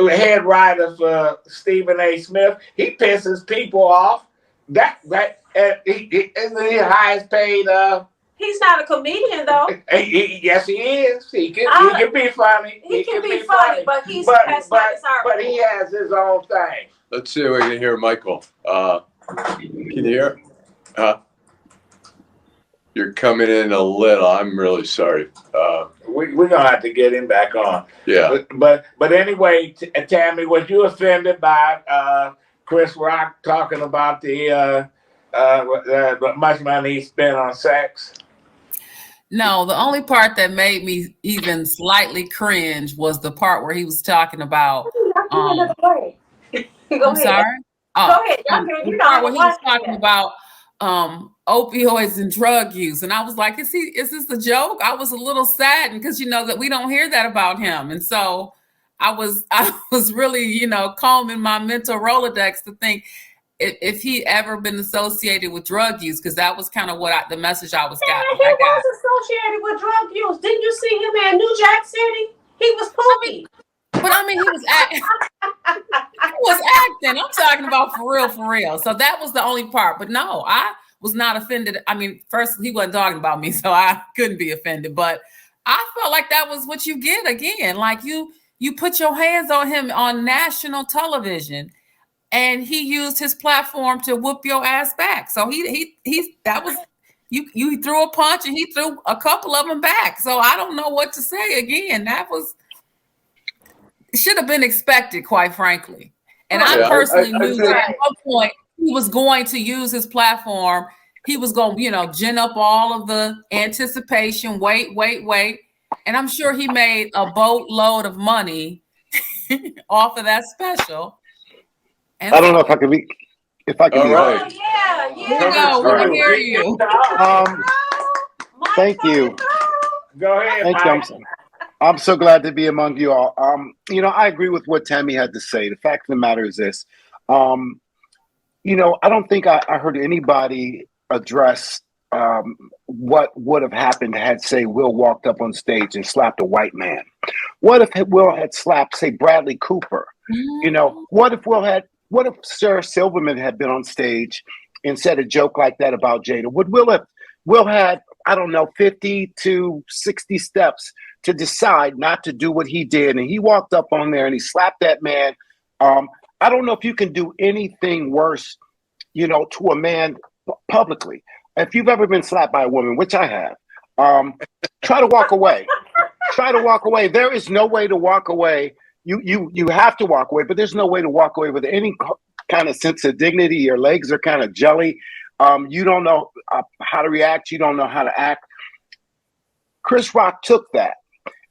head writer for Stephen A. Smith. He pisses people off. Isn't he the highest paid? He's not a comedian though. Yes, he is. He can be funny. He can be funny, but he has his own thing. Let's see if we can hear Michael. Can you hear? You're coming in a little. I'm really sorry. We're gonna have to get him back on. Yeah. But anyway, Tammy, was you offended by Chris Rock talking about the much money he spent on sex? No, the only part that made me even slightly cringe was the part where he was talking about. Go I'm ahead. sorry. Go ahead. The part where he was talking about opioids and drug use, and I was like, is this a joke? I was a little saddened because that we don't hear that about him, and so I was really combing my mental Rolodex to think if he ever been associated with drug use, because that was kind of the message I was getting. He was associated with drug use. Didn't you see him in New Jack City? He was poopy. But I mean, he was acting. I'm talking about for real. So that was the only part. But no, I was not offended. I mean, first, he wasn't talking about me, so I couldn't be offended. But I felt like that was what you get again. Like you put your hands on him on national television, and he used his platform to whoop your ass back. So you threw a punch and he threw a couple of them back. So I don't know what to say again. It should have been expected, quite frankly. And I personally knew that at one point he was going to use his platform. He was going to, gin up all of the anticipation, wait. And I'm sure he made a boatload of money off of that special. And I don't know if I can be. All right. Yeah. No, we can hear you. Thank you. Go ahead. Thank you. I'm so glad to be among you all. I agree with what Tammy had to say. The fact of the matter is this. I don't think I heard anybody address what would have happened had, say, Will walked up on stage and slapped a white man. What if Will had slapped, say, Bradley Cooper? What if Sarah Silverman had been on stage and said a joke like that about Jada? Would Will had, I don't know, 50 to 60 steps to decide not to do what he did, and he walked up on there and he slapped that man. I don't know if you can do anything worse, to a man publicly. If you've ever been slapped by a woman, which I have, try to walk away. Try to walk away. There is no way to walk away. You have to walk away, but there's no way to walk away with any kind of sense of dignity. Your legs are kind of jelly. You don't know how to react. You don't know how to act. Chris Rock took that.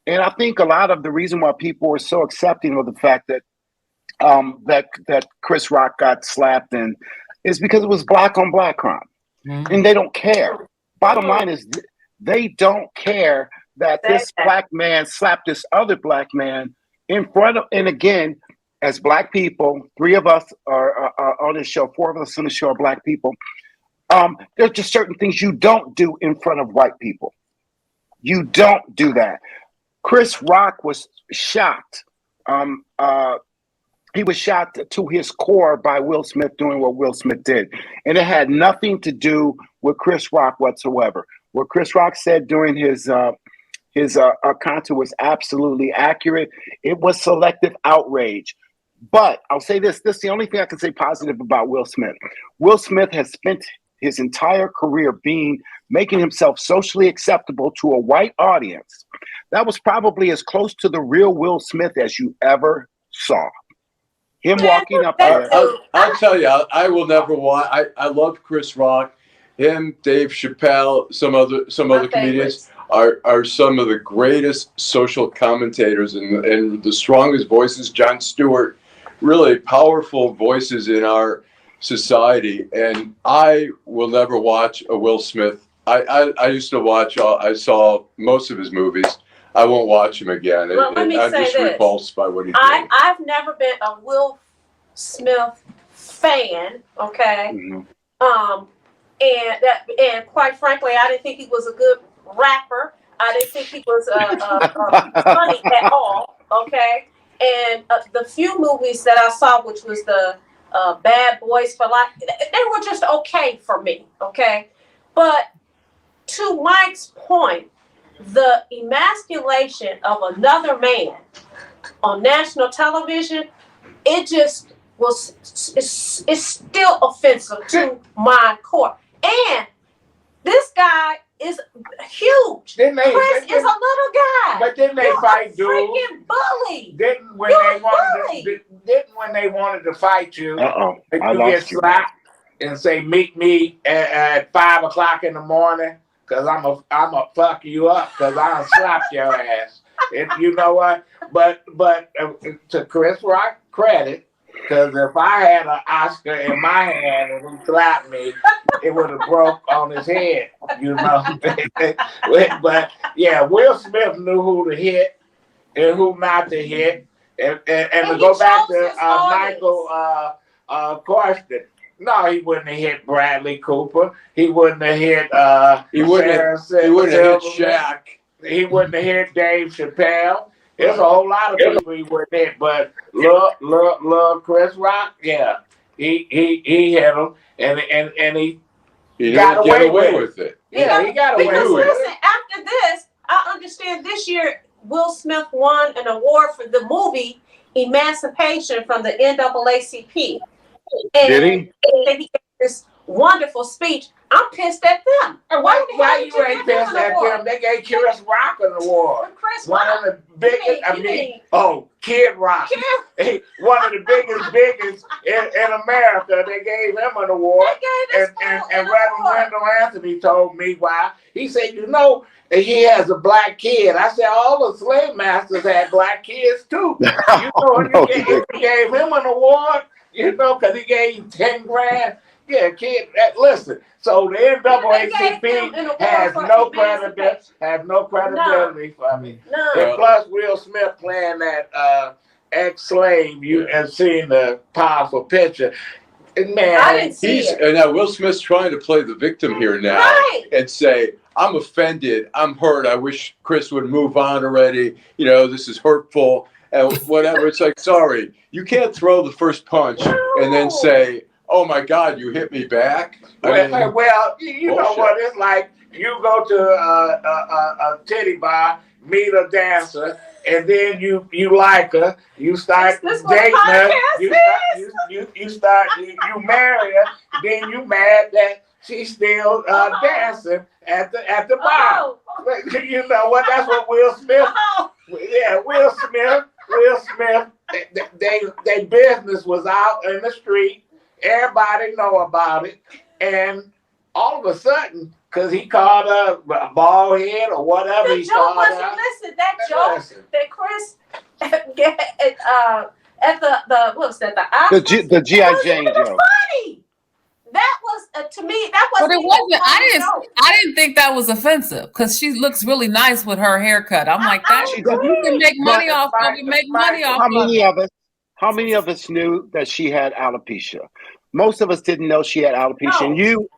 And I think a lot of the reason why people were so accepting of the fact that that Chris Rock got slapped is because it was black on black crime. Mm-hmm. And they don't care. Bottom line is they don't care that this black man slapped this other black man in front of, and again, as black people, 3 of us are on this show, 4 of us on the show are black people. There's just certain things you don't do in front of white people. You don't do that. Chris Rock was shocked. He was shocked to his core by Will Smith doing what Will Smith did. And it had nothing to do with Chris Rock whatsoever. What Chris Rock said during his concert was absolutely accurate. It was selective outrage. But I'll say this is the only thing I can say positive about Will Smith. Will Smith has spent his entire career making himself socially acceptable to a white audience. That was probably as close to the real Will Smith as you ever saw. Him walking up there. I'll tell you, I will never watch. I love Chris Rock. Him, Dave Chappelle, some other comedians are some of the greatest social commentators and the strongest voices. Jon Stewart, really powerful voices in our society. And I will never watch a Will Smith. I used to watch. I saw most of his movies. I won't watch him again. Well, let me I'm say just this. repulsed by what he did. I've never been a Will Smith fan. Okay. Mm-hmm. And quite frankly, I didn't think he was a good rapper. I didn't think he was funny at all. Okay. And the few movies that I saw, which was the Bad Boys for Life, they were just okay for me. Okay, but to Mike's point, the emasculation of another man on national television, it just was, it's still offensive to my core. And this guy is huge. Chris is a little guy. But didn't they fight dudes? Freaking bully. Didn't when they wanted to fight you, I you get lost you. slapped and say, meet me at 5 o'clock in the morning, because I'm a fuck you up, because I'll slap your ass. You know what? But to Chris Rock credit, because if I had an Oscar in my hand and he slapped me, it would have broke on his head, you know. But yeah, Will Smith knew who to hit and who not to hit. And to go back to Michael question, no, he wouldn't have hit Bradley Cooper. He wouldn't have hit he wouldn't have hit Shaq. He wouldn't have hit Dave Chappelle. There's a whole lot of people he wouldn't hit, but look, Chris Rock, yeah, he hit him, and he got away with it. Yeah, he got away with it. Listen, after this, I understand this year Will Smith won an award for the movie Emancipation from the NAACP. And Did he? He gave this wonderful speech. I'm pissed at them. Why you ain't pissed at them? They gave Chris Rock an award. One of the biggest, Kid Rock. One of the biggest in America. They gave him an award. And Reverend Wendell Anthony told me why. He said, you know, he has a black kid. I said, all the slave masters had black kids too. You know, he gave him an award, you know, because he gave him 10 grand. Yeah, kid, listen. So the NAACP has no credibility for me. And plus, Will Smith playing that ex-slave, you have seen the powerful picture. Man, I didn't see it. And now Will Smith's trying to play the victim here now and say, I'm offended, I'm hurt, I wish Chris would move on already. You know, this is hurtful and whatever. It's like, sorry, you can't throw the first punch and then say, oh my God, you hit me back. Well, you know what it's like. You go to a titty bar, meet a dancer, and then you like her. You start dating her. You marry her. Then you mad that she's still dancing at the bar. You know what? That's what Will Smith. Yeah, Will Smith. Their business was out in the street. Everybody know about it, and all of a sudden, because he called her a bald head or whatever the he joke called wasn't, her. Listen, that joke that Chris at the what was that? The G.I. Jane joke. Funny. That was to me. That was. But it wasn't. I didn't think that was offensive because she looks really nice with her haircut. I'm like that. You can make money off of it. Make money off of it. How many of us knew that she had alopecia? Most of us didn't know she had alopecia. No. And you,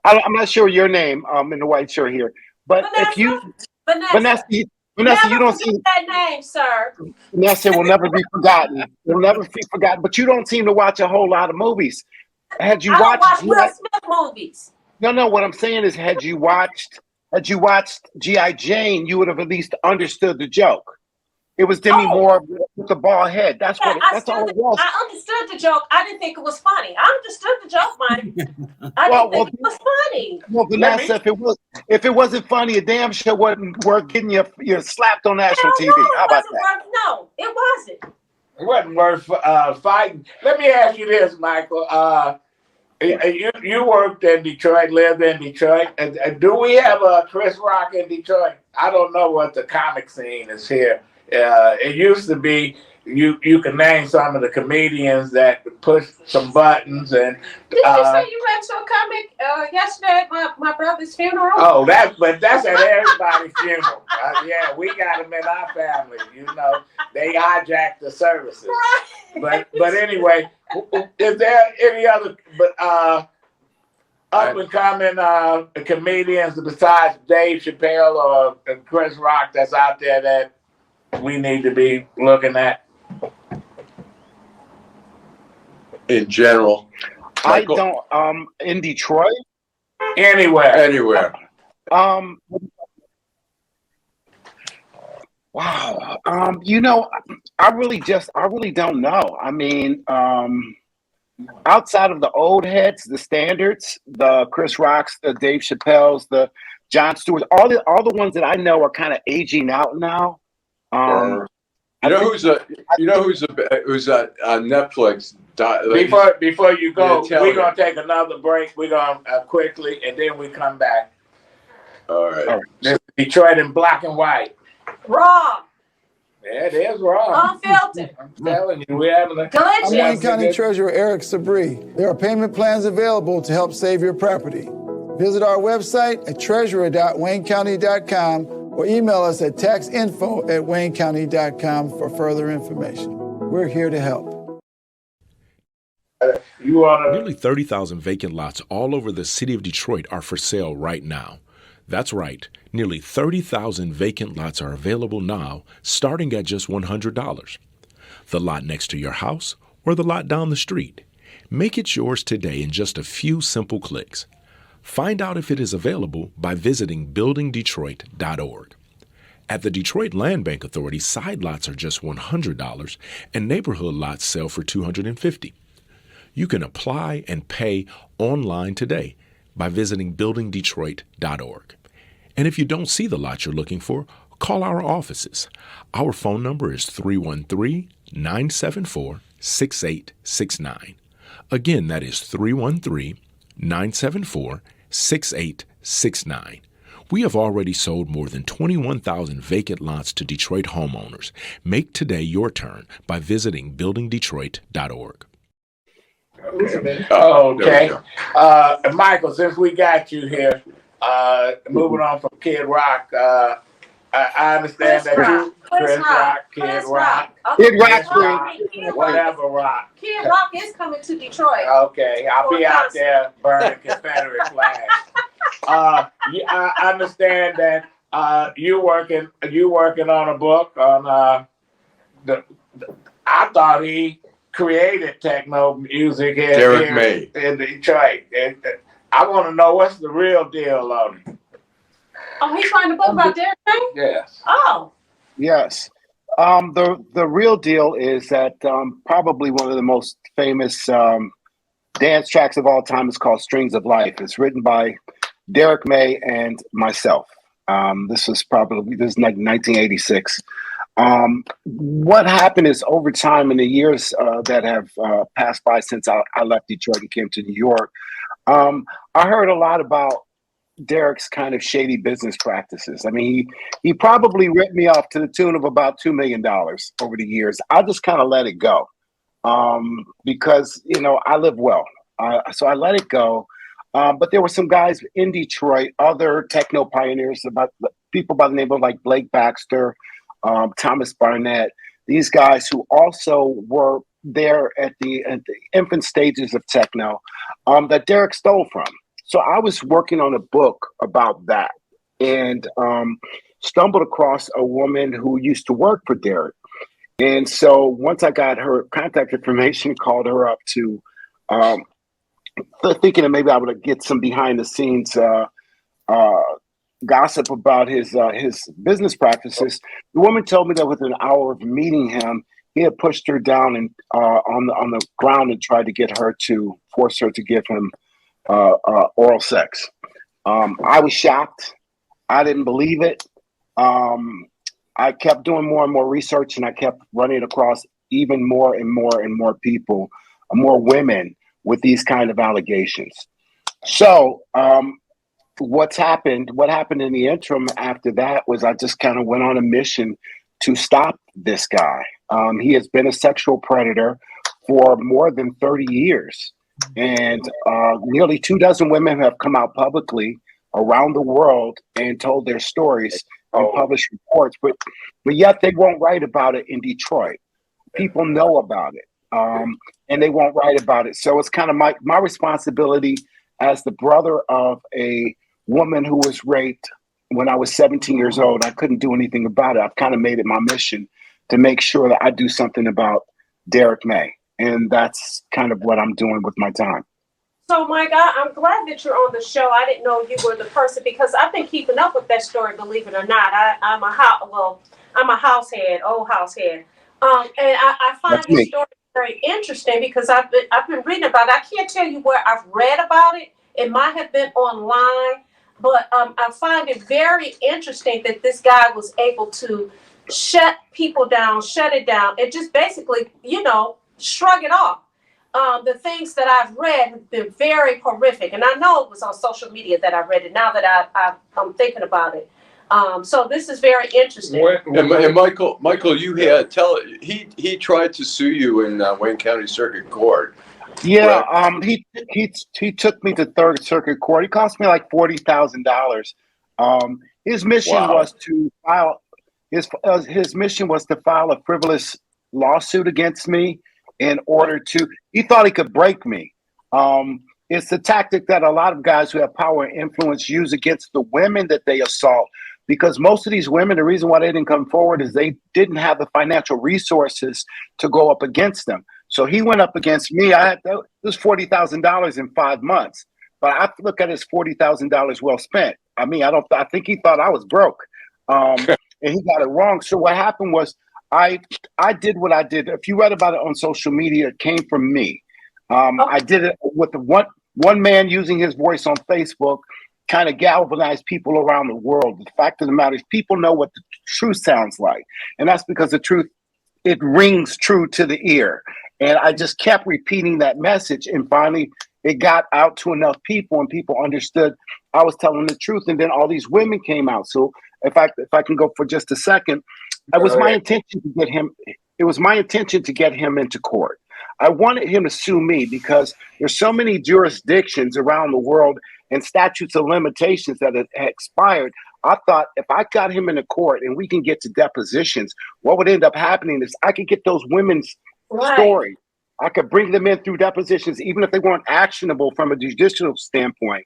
I'm not sure your name in the white shirt here, but Vanessa, if you, Vanessa, you don't see that name, sir. Vanessa will never be forgotten. Will never be forgotten. But you don't seem to watch a whole lot of movies. Had you watched Will Smith movies? No. What I'm saying is, had you watched G.I. Jane, you would have at least understood the joke. It was Demi Moore with the bald head. That's all it was. I understood the joke. I didn't think it was funny. I understood the joke, Mike. I didn't think it was funny. Well, Vanessa, if it wasn't funny, a damn sure wasn't worth getting you slapped on national TV. How about that? No, it wasn't. It wasn't worth fighting. Let me ask you this, Michael. You worked in Detroit, lived in Detroit. Do we have a Chris Rock in Detroit? I don't know what the comic scene is here. It used to be you can name some of the comedians that push some buttons and. Did you say you went to a comic yesterday at my brother's funeral? Oh, that's at everybody's funeral. Yeah, we got them in our family. You know, they hijacked the services. Right. But anyway, is there any other up and coming comedians besides Dave Chappelle or Chris Rock that's out there that we need to be looking at? in general? Michael? I don't. In Detroit. Anywhere. Wow. I really don't know. I mean, outside of the old heads, the standards, the Chris Rocks, the Dave Chappelle's, the Jon Stewart's, all the ones that I know are kind of aging out now. Who's on Netflix? Before you go, Yeah, we're gonna take another break. We're gonna quickly, and then we come back. All right. This Detroit in black and white. Raw. Yeah, it is raw. Unfiltered. I'm telling you, we're having a Delicious. I'm Wayne County Treasurer Eric Sabri. There are payment plans available to help save your property. Visit our website at treasurer.waynecounty.com or email us at taxinfo@waynecounty.com for further information. We're here to help. Nearly 30,000 vacant lots all over the city of Detroit are for sale right now. That's right. Nearly 30,000 vacant lots are available now, starting at just $100. The lot next to your house or the lot down the street. Make it yours today in just a few simple clicks. Find out if it is available by visiting buildingdetroit.org. At the Detroit Land Bank Authority, side lots are just $100 and neighborhood lots sell for $250. You can apply and pay online today by visiting buildingdetroit.org. And if you don't see the lot you're looking for, call our offices. Our phone number is 313-974-6869. Again, that is 313-974-6869. We have already sold more than 21,000 vacant lots to Detroit homeowners. Make today your turn by visiting buildingdetroit.org. Okay. Michael, since we got you here, moving on from Kid Rock, I understand Chris that Rock. Kid Rock, whatever Rock. Kid Rock is coming to Detroit. Okay, I'll be out there burning Confederate flags. I understand that you working on a book on I thought he created techno music Derrick May in Detroit. I want to know what's the real deal on it. Oh, he's writing a book about Derrick May? Yes. Oh. Yes. The real deal is that probably one of the most famous dance tracks of all time is called Strings of Life. It's written by Derrick May and myself. This is like 1986. What happened is over time in the years that have passed by since I left Detroit and came to New York, I heard a lot about Derrick's kind of shady business practices. I mean, he probably ripped me off to the tune of about $2 million over the years. I just kind of let it go because, I live well. So I let it go. But there were some guys in Detroit, other techno pioneers, about people by the name of like Blake Baxter, Thomas Barnett, these guys who also were there at the infant stages of techno that Derrick stole from. So I was working on a book about that and stumbled across a woman who used to work for Derrick. And so once I got her contact information, called her up to thinking that maybe I would get some behind the scenes gossip about his business practices. The woman told me that within an hour of meeting him, he had pushed her down and on the ground and tried to force her to give him oral sex. I was shocked. I didn't believe it. I kept doing more and more research, and I kept running across even more and more and more people, more women with these kind of allegations. So what happened in the interim after that was I just kind of went on a mission to stop this guy. He has been a sexual predator for more than 30 years. And nearly 24 women have come out publicly around the world and told their stories and published reports, but yet they won't write about it in Detroit. People know about it, and they won't write about it. So it's kind of my responsibility as the brother of a woman who was raped when I was 17 years old. I couldn't do anything about it. I've kind of made it my mission to make sure that I do something about Derrick May. And that's kind of what I'm doing with my time. So, Mike, I'm glad that you're on the show. I didn't know you were the person because I've been keeping up with that story, believe it or not. I'm a house head, old house head. And I find That's this me. story very interesting because I've been reading about it. I can't tell you where I've read about it. It might have been online, but I find it very interesting that this guy was able to shut people down, shut it down, and just basically, shrug it off. The things that I've read have been very horrific, and I know it was on social media that I read it. Now that I'm thinking about it, so this is very interesting. And Michael, you had he tried to sue you in Wayne County Circuit Court. Yeah, he took me to Third Circuit Court. He cost me like $40,000. His mission was to file his mission was to file a frivolous lawsuit against me in order to. He thought he could break me. It's the tactic that a lot of guys who have power and influence use against the women that they assault. Because most of these women, the reason why they didn't come forward is they didn't have the financial resources to go up against them. So he went up against me. It was $40,000 in 5 months, but I look at it as $40,000 well spent. I mean, I think he thought I was broke, and he got it wrong. So what happened was I did what I did. If you read about it on social media, it came from me. I did it with one man using his voice on Facebook, kind of galvanized people around the world. The fact of the matter is people know what the truth sounds like. And that's because the truth, it rings true to the ear. And I just kept repeating that message. And finally, it got out to enough people and people understood I was telling the truth. And then all these women came out. So if I can go for just a second, it was my intention to get him. It was my intention to get him into court. I wanted him to sue me because there's so many jurisdictions around the world and statutes of limitations that had expired. I thought if I got him into court and we can get to depositions, what would end up happening is I could get those women's story. I could bring them in through depositions, even if they weren't actionable from a judicial standpoint.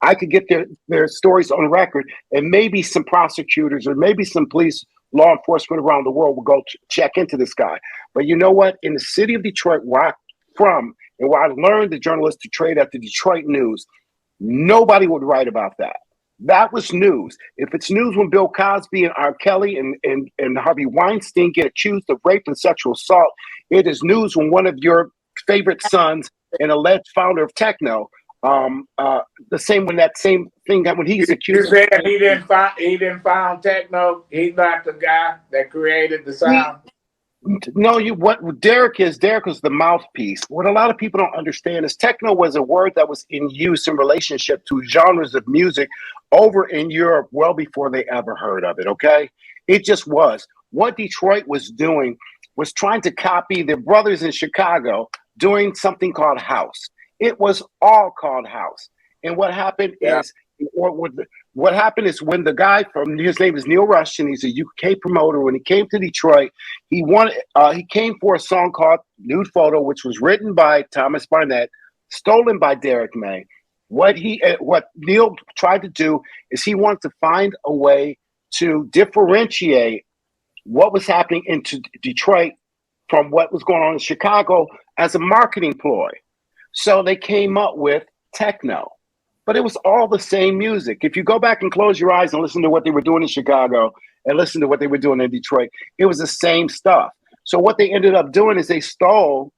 I could get their stories on record, and maybe some prosecutors or maybe some police, law enforcement around the world will go check into this guy. But you know what? In the city of Detroit, where I'm from, and where I learned the journalistic trade at the Detroit News, nobody would write about that. That was news. If it's news when Bill Cosby and R. Kelly and Harvey Weinstein get accused of rape and sexual assault, it is news when one of your favorite sons and alleged founder of Techno, the same when that same thing that when he's accused. You said he didn't found Techno. He's not the guy that created the sound. No, what Derrick was the mouthpiece. What a lot of people don't understand is techno was a word that was in use in relationship to genres of music over in Europe well before they ever heard of it, okay? It just was. What Detroit was doing was trying to copy their brothers in Chicago doing something called house. It was all called house. And what happened is what happened is when the guy his name is Neil Rushton, he's a UK promoter. When he came to Detroit, he came for a song called Nude Photo, which was written by Thomas Barnett, stolen by Derrick May. What Neil tried to do is he wanted to find a way to differentiate what was happening in Detroit from what was going on in Chicago as a marketing ploy. So they came up with techno. But it was all the same music. If you go back and close your eyes and listen to what they were doing in Chicago and listen to what they were doing in Detroit, it was the same stuff. So what they ended up doing is they stole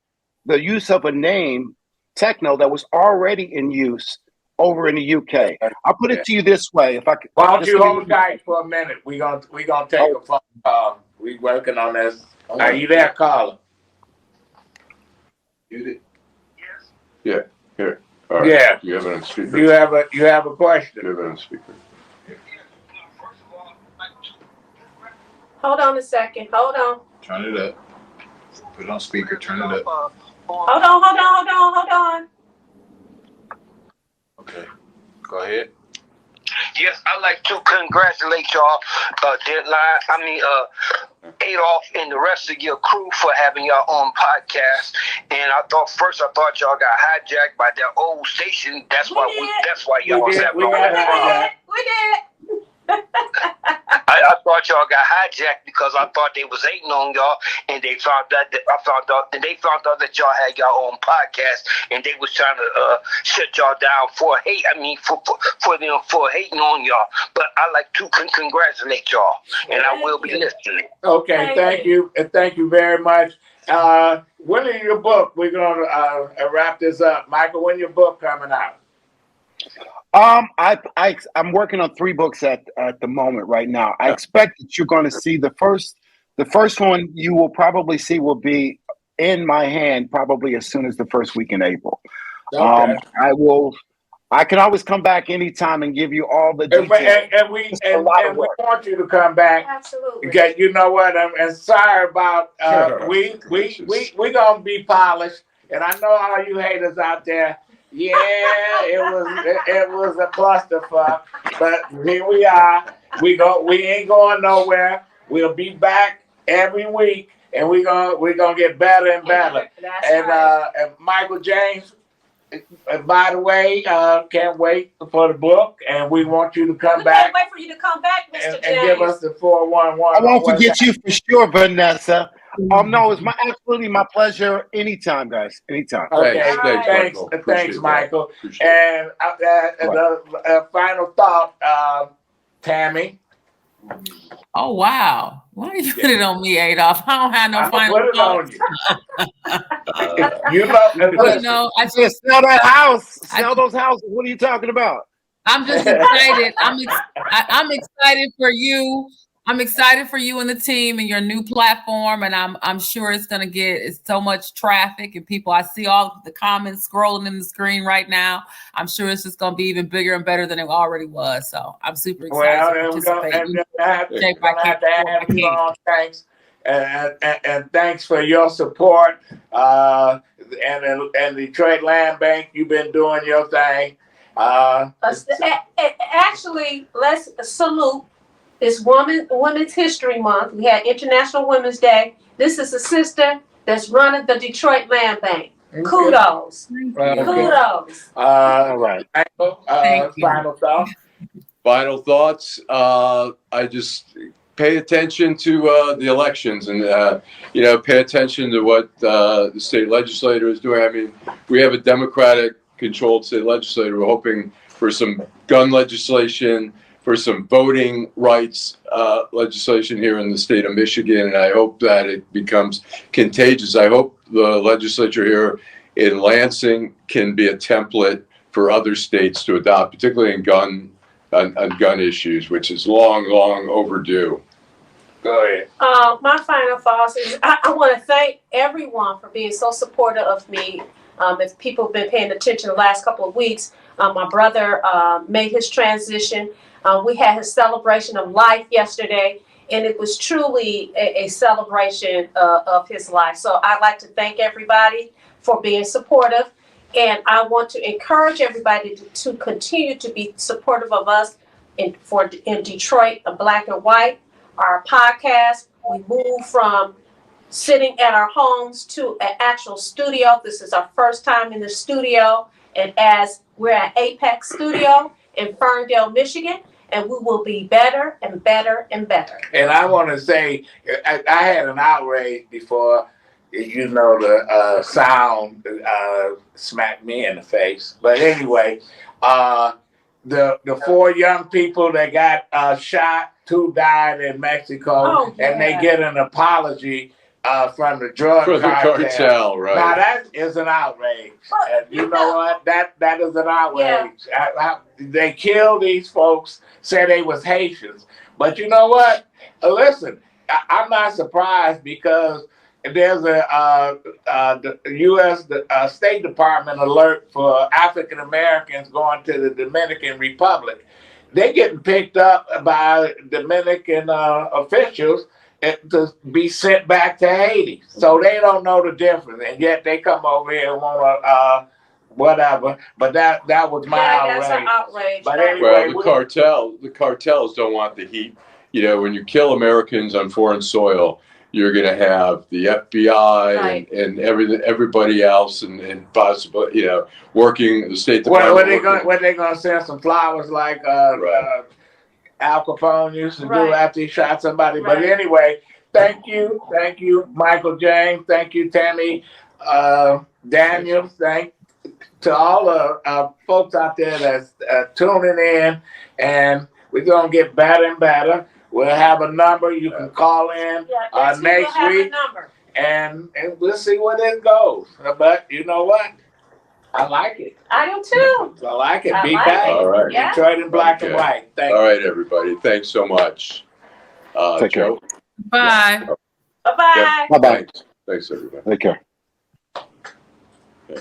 the use of a name, techno, that was already in use over in the UK. I'll put it to you this way. If I could, why don't you hold tight for a minute? We gonna take a phone call. We working on this. Are you there, caller? Yes. Yeah. Here. All right. Yeah. You have it on speaker. You have a question. You have it on speaker. Hold on a second. Hold on. Turn it up. Put it on speaker. Turn it up. Hold on. Okay. Go ahead. Yes, I'd like to congratulate y'all, Adolph and the rest of your crew for having your own podcast. And I thought y'all got hijacked by that old station. That's why y'all was having We did. I thought y'all got hijacked because I thought they was hating on y'all, and they found out that y'all had your own podcast, and they was trying to shut y'all down for hate. I mean, for them for hating on y'all. But I like to congratulate y'all, and I will be listening. Okay, thank you. Thank you very much. When is your book? We're gonna wrap this up. Michael, when your book coming out? I'm working on 3 books at the moment right now. I expect that you're going to see the first one you will probably see will be in my hand probably as soon as the first week in April. Okay. I can always come back anytime and give you all the details. And we want you to come back. Absolutely. Okay, you know what? I'm sorry about we gonna be polished, and I know all you haters out there. Yeah, it was a clusterfuck, but here we are. We ain't going nowhere. We'll be back every week, and we're gonna get better and better. And Michael James, by the way, can't wait for the book, and we want you to come back. Can't wait for you to come back, Mr. And give us the 411. I won't forget you for sure, Vanessa. No, it's absolutely my pleasure. Anytime, guys. Anytime. Okay, thanks, Michael. And the final thought, Tammy. Oh wow! Why you put it on me, Adolph? I don't have no final thoughts. I just sell that house. Sell those houses. What are you talking about? I'm just excited. I'm excited for you. I'm excited for you and the team and your new platform, and I'm sure it's gonna get so much traffic and people. I see all the comments scrolling in the screen right now. I'm sure it's just gonna be even bigger and better than it already was. So I'm super excited to participate. Thanks, and thanks for your support. And Detroit Land Bank, you've been doing your thing. Actually, let's salute. It's Women's History Month. We had International Women's Day. This is a sister that's running the Detroit Land Bank. Okay. Kudos. Kudos. All right. Final thoughts. Final thoughts. I just pay attention to the elections and pay attention to what the state legislature is doing. I mean, we have a Democratic-controlled state legislature. We're hoping for some gun legislation, for some voting rights legislation here in the state of Michigan, and I hope that it becomes contagious. I hope the legislature here in Lansing can be a template for other states to adopt, particularly in gun issues, which is long overdue. Go ahead. My final thoughts is I want to thank everyone for being so supportive of me. If people have been paying attention the last couple of weeks, my brother made his transition. We had his celebration of life yesterday, and it was truly a celebration of his life. So I'd like to thank everybody for being supportive, and I want to encourage everybody to continue to be supportive of us in Detroit, Black and White, our podcast. We moved from sitting at our homes to an actual studio. This is our first time in the studio, and as we're at Apex Studio in Ferndale, Michigan, and we will be better and better and better. And I want to say, I had an outrage before, the sound smacked me in the face. But anyway, the 4 young people that got shot, 2 died in Mexico, and they get an apology from the drug cartel. Right? Now that is an outrage. And you know what? That is an outrage. Yeah. They killed these folks, said they was Haitians. But you know what? Listen, I'm not surprised because there's the U.S. State Department alert for African Americans going to the Dominican Republic. They're getting picked up by Dominican officials to be sent back to Haiti. So they don't know the difference, and yet they come over here and want to whatever. But that was my outrage. That's an outrage. But anyway, the cartels don't want the heat. When you kill Americans on foreign soil, you're going to have the FBI and everybody else, and possibly working the State Department. What they going to send some flowers like Al Capone used to do Right. after he shot somebody. But Right. anyway, thank you, Michael James, thank you, Tammy, Daniel, thank to all the folks out there that's tuning in, and we're gonna get better and better. We'll have a number you can call in Yeah, next we'll have week, a number. and we'll see where this goes. But you know what? I like it. I do too. I like it. I Be like back. it. All right. Yeah. Detroit in black and Okay. white. Thank All you. right, everybody. Thanks so much. Take care. Joe. Bye. Bye-bye. Bye-bye. Thanks, everybody. Take care. Yeah.